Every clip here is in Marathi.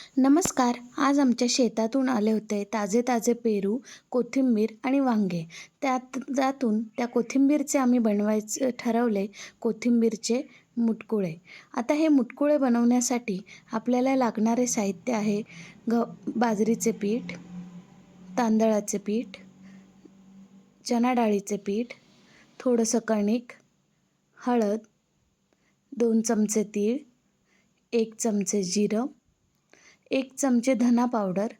नमस्कार. आज आमच्या शेतातून आले होते ताजे ताजे पेरू, कोथिंबीर आणि वांगे. त्या कोथिंबीरचे आम्ही बनवायचे ठरवले कोथिंबीरचे मुटकुळे. आता हे मुटकुळे बनवण्यासाठी आपल्याला लागणारे साहित्य आहे बाजरीचे पीठ, तांदळाचे पीठ, चणा डाळीचे पीठ, थोडंसं कणिक, हळद, 2 चमचे तीळ, 1 चमचे जिरं, 1 चमचे धना पावडर,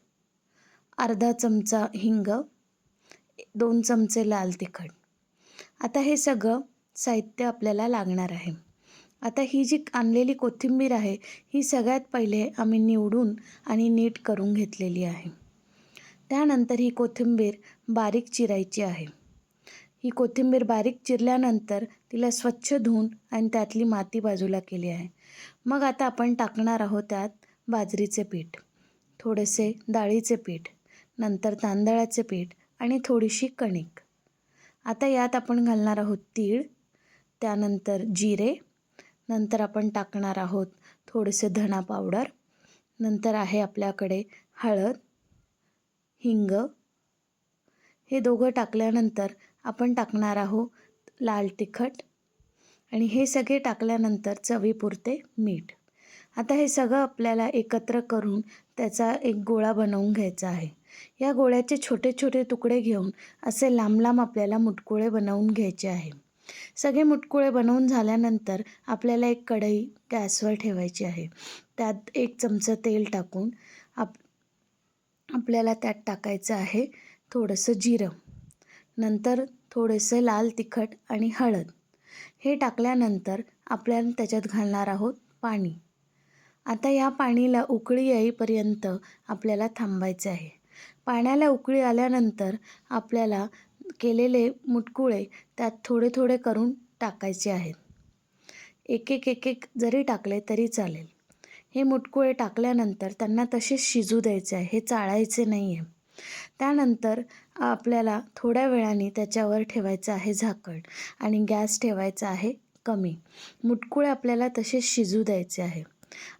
अर्धा चमचा हिंग, 2 चमचे लाल तिखट. आता हे सगळं साहित्य आपल्याला लागणार आहे. आता ही जी आणलेली कोथिंबीर आहे ही सगळ्यात पहिले आम्ही निवडून आणि नीट करून घेतलेली आहे. त्यानंतर ही कोथिंबीर बारीक चिरायची आहे. ही कोथिंबीर बारीक चिरल्यानंतर तिला स्वच्छ धुवून आणि त्यातली माती बाजूला केली आहे. मग आता आपण टाकणार आहोत त्यात बाजरीचे पीठ, थोडेसे डाळीचे पीठ, नंतर तांदळाचे पीठ आणि थोडीशी कणिक. आता यात आपण घालणार आहोत तीळ, त्यानंतर जिरे, नंतर आपण टाकणार आहोत थोडेसे धना पावडर, नंतर आहे आपल्याकडे हळद, हिंग. हे दोघं टाकल्यानंतर आपण टाकणार आहोत लाल तिखट आणि हे सगळे टाकल्यानंतर चवीपुरते मीठ. आता हे सगळं आपल्याला एकत्र करून त्याचा एक गोळा बनवून घ्यायचा आहे. या गोळ्याचे छोटे छोटे तुकडे घेऊन असे लांब लांब आपल्याला मुटकुळे बनवून घ्यायचे आहे. सगळे मुटकुळे बनवून झाल्यानंतर आपल्याला एक कढई गॅसवर ठेवायची आहे. त्यात 1 चमचा तेल टाकून आपल्याला त्यात टाकायचं आहे थोडंसं जिरं, नंतर थोडेसे लाल तिखट आणि हळद. हे टाकल्यानंतर आपल्याला त्याच्यात घालणार आहोत पाणी. आता या पाणीला उकळी येईपर्यंत आपल्याला थांबायचे आहे. पाण्याला उकळी आल्यानंतर आपल्याला केलेले मुटकुळे त्यात थोडे थोडे करून टाकायचे आहेत. एक एक जरी टाकले तरी चालेल. हे मुटकुळे टाकल्यानंतर त्यांना तसेच शिजू द्यायचे आहे, हे चाळायचे नाही आहे. त्यानंतर आपल्याला थोड्या वेळाने त्याच्यावर ठेवायचं आहे झाकण आणि गॅस ठेवायचा आहे कमी. मुटकुळे आपल्याला तसेच शिजू द्यायचे आहे.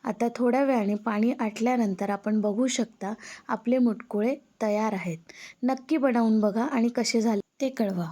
आता थोड्या वेळाने पाणी आटल्यानंतर आपण बघू शकता आपले मुटकुळे तयार आहेत. नक्की बनवून बघा आणि कसे झाले ते कळवा.